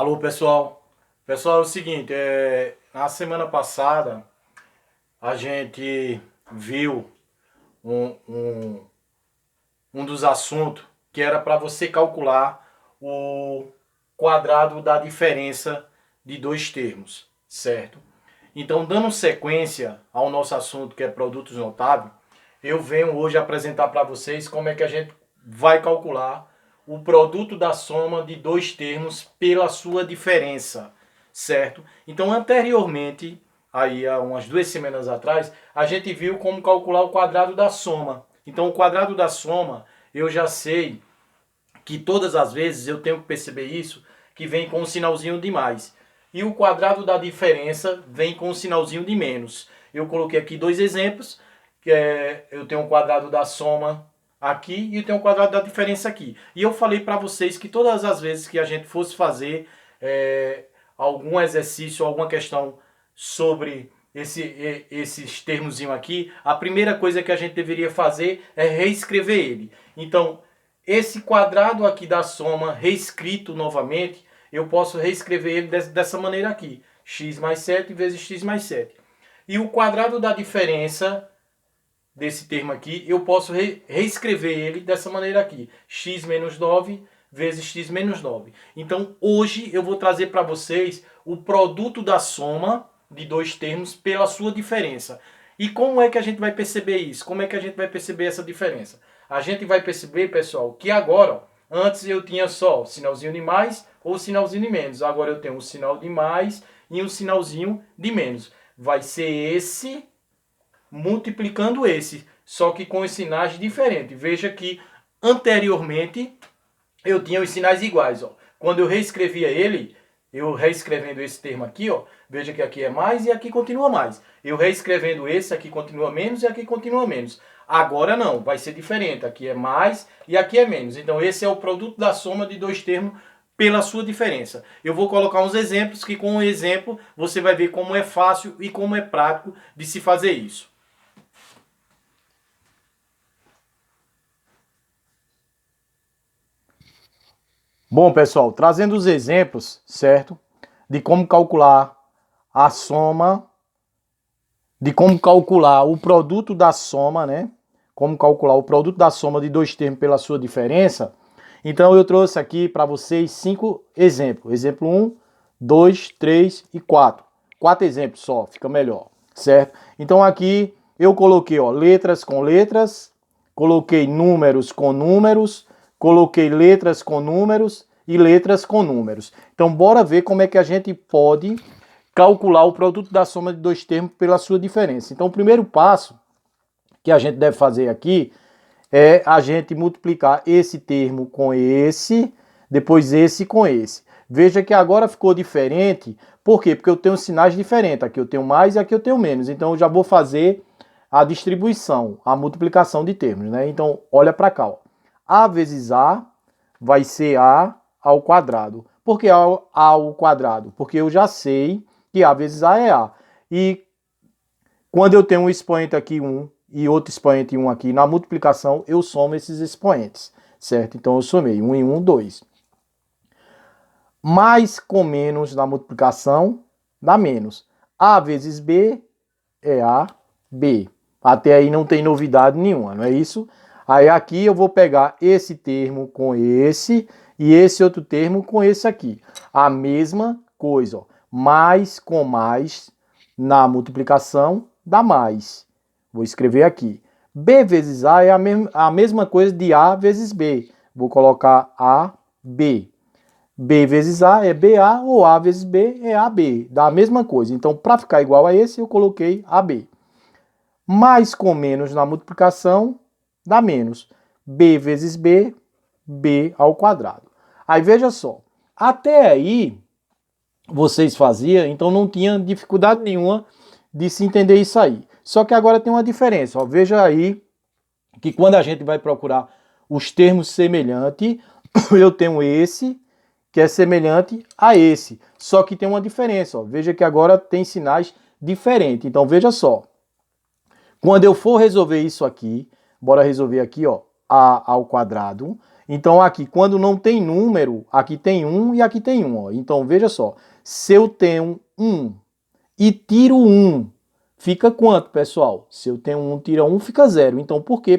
Alô, pessoal. Pessoal, é o seguinte, na semana passada a gente viu um, um, um dos assuntos que era para você calcular o quadrado da diferença de dois termos, certo? Então, dando sequência ao nosso assunto que é produtos notáveis, eu venho hoje apresentar para vocês como é que a gente vai calcular o produto da soma de dois termos pela sua diferença, certo? Então, anteriormente, aí há umas 2 semanas atrás, a gente viu como calcular o quadrado da soma. Então, o quadrado da soma, eu já sei que todas as vezes eu tenho que perceber isso, que vem com um sinalzinho de mais. E o quadrado da diferença vem com um sinalzinho de menos. Eu coloquei aqui dois exemplos, eu tenho um quadrado da soma aqui e eu tenho um quadrado da diferença aqui. E eu falei para vocês que todas as vezes que a gente fosse fazer algum exercício, alguma questão sobre esses termozinhos aqui, a primeira coisa que a gente deveria fazer é reescrever ele. Então, esse quadrado aqui da soma reescrito novamente, eu posso reescrever ele dessa maneira aqui. X mais 7 vezes x mais 7. E o quadrado da diferença desse termo aqui, eu posso reescrever ele dessa maneira aqui. X menos 9 vezes x menos 9. Então, hoje eu vou trazer para vocês o produto da soma de dois termos pela sua diferença. E como é que a gente vai perceber isso? Como é que a gente vai perceber essa diferença? A gente vai perceber, pessoal, que agora, antes eu tinha só o sinalzinho de mais ou o sinalzinho de menos. Agora eu tenho um sinal de mais e um sinalzinho de menos. Vai ser esse multiplicando esse, só que com os sinais diferentes. Veja que anteriormente eu tinha os sinais iguais. Ó. Quando eu reescrevia ele, eu reescrevendo esse termo aqui, ó, veja que aqui é mais e aqui continua mais. Eu reescrevendo esse, aqui continua menos e aqui continua menos. Agora não, vai ser diferente. Aqui é mais e aqui é menos. Então esse é o produto da soma de dois termos pela sua diferença. Eu vou colocar uns exemplos que com o exemplo você vai ver como é fácil e como é prático de se fazer isso. Bom, pessoal, trazendo os exemplos, certo? De como calcular a soma, de como calcular o produto da soma, né? Como calcular o produto da soma de dois termos pela sua diferença. Então eu trouxe aqui para vocês 5 exemplos. Exemplo 1, 2, 3 e 4. 4 exemplos só, fica melhor, certo? Então aqui eu coloquei, ó, letras com letras, coloquei números com números, coloquei letras com números e letras com números. Então bora ver como é que a gente pode calcular o produto da soma de dois termos pela sua diferença. Então o primeiro passo que a gente deve fazer aqui é a gente multiplicar esse termo com esse, depois esse com esse. Veja que agora ficou diferente, por quê? Porque eu tenho sinais diferentes, aqui eu tenho mais e aqui eu tenho menos, então eu já vou fazer a distribuição, a multiplicação de termos, né? Então, olha para cá, ó. A vezes A vai ser A ao quadrado. Por que A ao quadrado? Porque eu já sei que A vezes A é A. E quando eu tenho um expoente aqui, 1, e outro expoente 1 aqui, na multiplicação eu somo esses expoentes, certo? Então eu somei 1 em 1, 2. Mais com menos na multiplicação dá menos. A vezes B é AB. Até aí não tem novidade nenhuma, não é isso? Aí aqui eu vou pegar esse termo com esse e esse outro termo com esse aqui. A mesma coisa, ó. Mais com mais na multiplicação dá mais. Vou escrever aqui. B vezes A é a mesma coisa de A vezes B. Vou colocar AB. B vezes A é BA ou A vezes B é AB. Dá a mesma coisa. Então, para ficar igual a esse, eu coloquei AB. Mais com menos na multiplicação dá menos. B vezes B, B ao quadrado. Aí, veja só. Até aí, vocês faziam, então não tinha dificuldade nenhuma de se entender isso aí. Só que agora tem uma diferença. Ó. Veja aí que quando a gente vai procurar os termos semelhantes, eu tenho esse, que é semelhante a esse. Só que tem uma diferença. Ó. Veja que agora tem sinais diferentes. Então, veja só. Quando eu for resolver isso aqui, bora resolver aqui, ó, A ao quadrado. Então aqui, quando não tem número, aqui tem 1 e aqui tem 1. Ó. Então veja só, se eu tenho 1 e tiro 1, fica quanto, pessoal? Se eu tenho 1, tira 1, fica 0. Então por quê,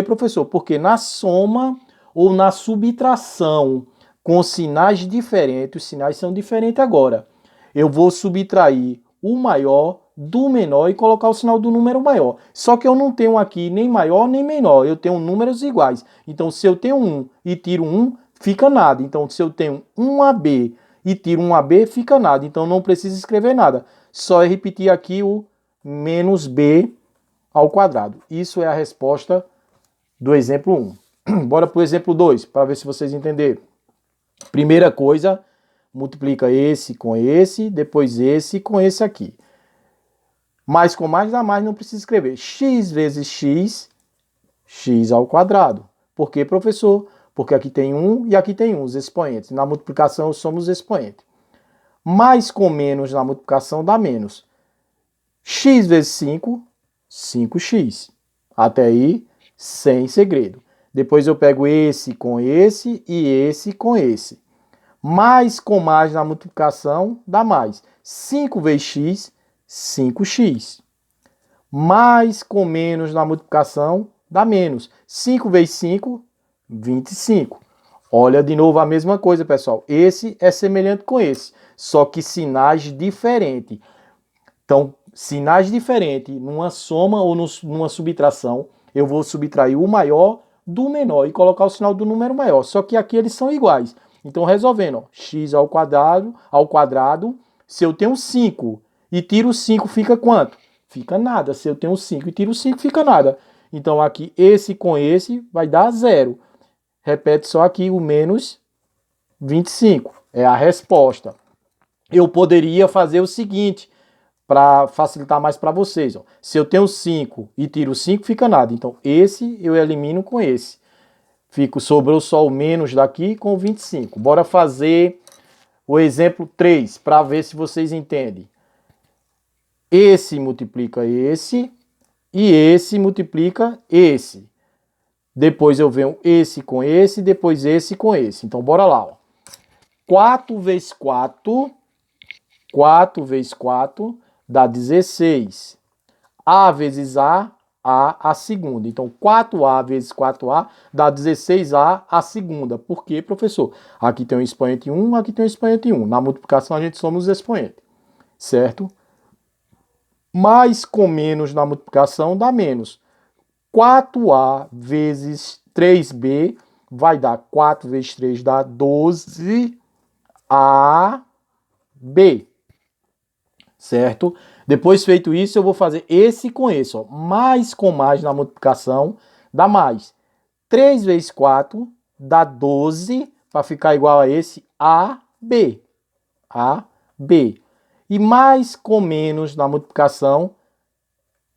professor? Porque na soma ou na subtração com sinais diferentes, os sinais são diferentes agora. Eu vou subtrair o maior do menor e colocar o sinal do número maior. Só que eu não tenho aqui nem maior nem menor, eu tenho números iguais. Então se eu tenho 1 e tiro 1, fica nada. Então se eu tenho 1AB e tiro 1AB, fica nada. Então não precisa escrever nada. Só é repetir aqui o menos B ao quadrado. Isso é a resposta do exemplo 1. Bora para o exemplo 2, para ver se vocês entenderam. Primeira coisa, multiplica esse com esse, depois esse com esse aqui. Mais com mais dá mais, não precisa escrever. X vezes x, x ao quadrado. Por quê, professor? Porque aqui tem 1 e aqui tem 1, os expoentes. Na multiplicação somos os expoentes. Mais com menos na multiplicação dá menos. X vezes 5, 5x. Até aí, sem segredo. Depois eu pego esse com esse e esse com esse. Mais com mais na multiplicação dá mais. 5 vezes x, 5x. Mais com menos na multiplicação dá menos. 5 vezes 5, 25. Olha de novo a mesma coisa, pessoal. Esse é semelhante com esse, só que sinais diferentes. Então, sinais diferentes, numa soma ou numa subtração, eu vou subtrair o maior do menor e colocar o sinal do número maior. Só que aqui eles são iguais. Então, resolvendo, ó, x ao quadrado, se eu tenho 5 e tiro 5, fica quanto? Fica nada. Se eu tenho 5 e tiro 5, fica nada. Então, aqui, esse com esse vai dar 0. Repete só aqui o menos 25. É a resposta. Eu poderia fazer o seguinte, para facilitar mais para vocês. Ó. Se eu tenho 5 e tiro 5, fica nada. Então, esse eu elimino com esse. Sobrou só o menos daqui com o 25. Bora fazer o exemplo 3, para ver se vocês entendem. Esse multiplica esse e esse multiplica esse. Depois eu venho esse com esse, depois esse com esse. Então, bora lá. Ó. 4 vezes 4, 4 vezes 4 dá 16. A vezes a segunda. Então, 4A vezes 4A dá 16A a segunda. Por quê, professor? Aqui tem um expoente 1, aqui tem um expoente 1. Na multiplicação, a gente soma os expoentes. Certo? Mais com menos na multiplicação dá menos. 4A vezes 3B vai dar 4 vezes 3 dá 12AB. Certo? Depois feito isso, eu vou fazer esse com esse. Ó. Mais com mais na multiplicação dá mais. 3 vezes 4 dá 12, para ficar igual a esse, AB. AB. E mais com menos na multiplicação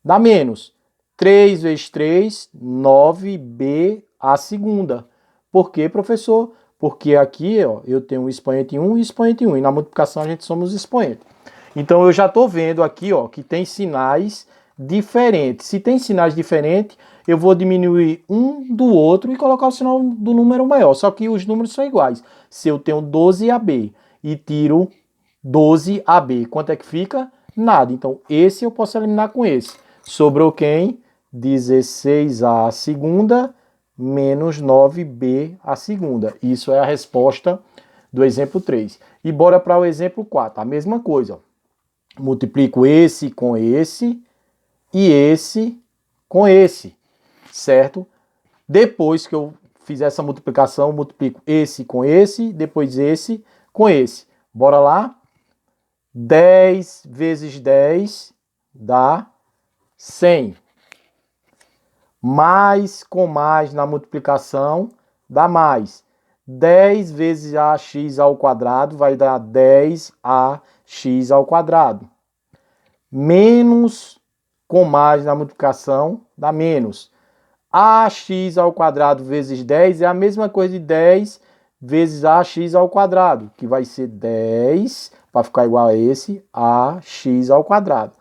dá menos. 3 vezes 3, 9B a segunda. Por quê, professor? Porque aqui ó, eu tenho o expoente 1 e o expoente 1. E na multiplicação a gente soma os expoentes. Então eu já estou vendo aqui ó, que tem sinais diferentes. Se tem sinais diferentes, eu vou diminuir um do outro e colocar o sinal do número maior. Só que os números são iguais. Se eu tenho 12AB e tiro 12AB, quanto é que fica? Nada. Então esse eu posso eliminar com esse. Sobrou quem? 16A a segunda menos 9B a segunda. Isso é a resposta do exemplo 3. E bora para o exemplo 4. A mesma coisa. Ó. Multiplico esse com esse e esse com esse. Certo? Depois que eu fizer essa multiplicação, eu multiplico esse com esse, depois esse com esse. Bora lá? 10 vezes 10 dá 100. Mais com mais na multiplicação dá mais. 10 vezes ax ao quadrado vai dar 10ax ao quadrado. Menos com mais na multiplicação dá menos. Ax ao quadrado vezes 10 é a mesma coisa de 10 vezes ax ao quadrado, que vai ser 10, para ficar igual a esse, ax ao quadrado.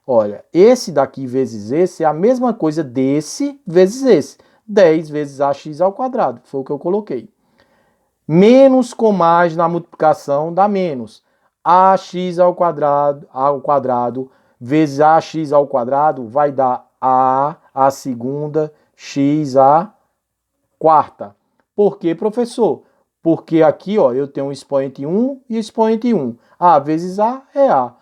Olha, esse daqui vezes esse é a mesma coisa desse vezes esse. 10 vezes ax ao quadrado, foi o que eu coloquei. Menos com mais na multiplicação dá menos. Ax ao quadrado vezes ax ao quadrado vai dar a segunda, x a quarta. Por quê, professor? Porque aqui, ó, eu tenho o expoente 1 e o expoente 1. A vezes A é A.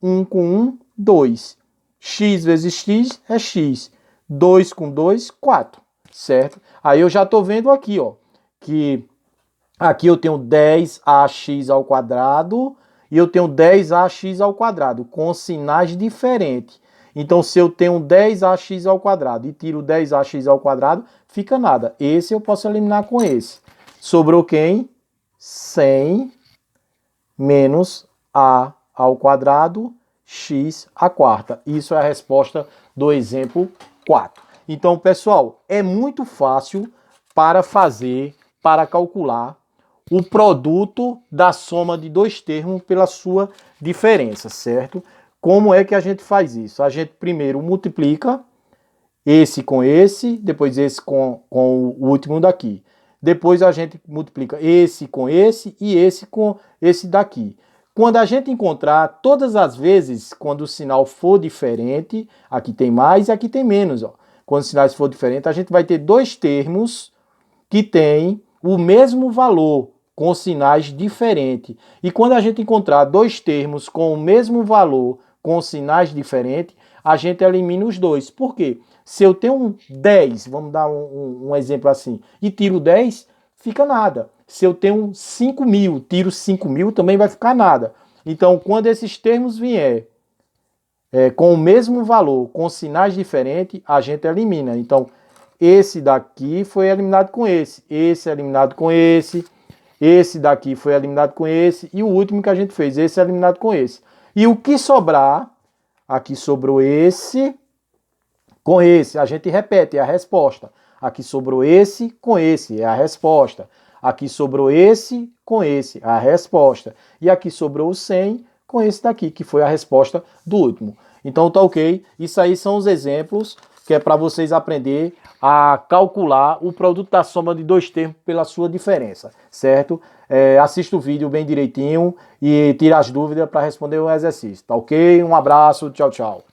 1 com 1, 2. X vezes X é X. 2 com 2, 4. Certo? Aí eu já estou vendo aqui, ó, que aqui eu tenho 10ax ao quadrado e eu tenho 10ax ao quadrado, com sinais diferentes. Então, se eu tenho 10ax ao quadrado e tiro 10ax ao quadrado, fica nada. Esse eu posso eliminar com esse. Sobrou quem? 100 menos a ao quadrado, x à quarta. Isso é a resposta do exemplo 4. Então, pessoal, é muito fácil para calcular o produto da soma de dois termos pela sua diferença, certo? Como é que a gente faz isso? A gente primeiro multiplica esse com esse, depois esse com o último daqui. Depois a gente multiplica esse com esse e esse com esse daqui. Quando a gente encontrar, todas as vezes, quando o sinal for diferente, aqui tem mais e aqui tem menos, ó. Quando os sinais for diferente, a gente vai ter dois termos que têm o mesmo valor, com sinais diferentes. E quando a gente encontrar dois termos com o mesmo valor, com sinais diferentes, a gente elimina os dois. Por quê? Se eu tenho 10, vamos dar um exemplo assim, e tiro 10, fica nada. Se eu tenho 5.000, tiro 5.000, também vai ficar nada. Então, quando esses termos vier com o mesmo valor, com sinais diferentes, a gente elimina. Então, esse daqui foi eliminado com esse é eliminado com esse daqui foi eliminado com esse, e o último que a gente fez, esse é eliminado com esse. E o que sobrar, aqui sobrou esse com esse, a gente repete, é a resposta. Aqui sobrou esse com esse, é a resposta. Aqui sobrou esse com esse, é a resposta. E aqui sobrou o 100 com esse daqui, que foi a resposta do último. Então tá ok? Isso aí são os exemplos que é para vocês aprender a calcular o produto da soma de dois termos pela sua diferença, certo? Assista o vídeo bem direitinho e tire as dúvidas para responder o exercício, tá ok? Um abraço, tchau, tchau.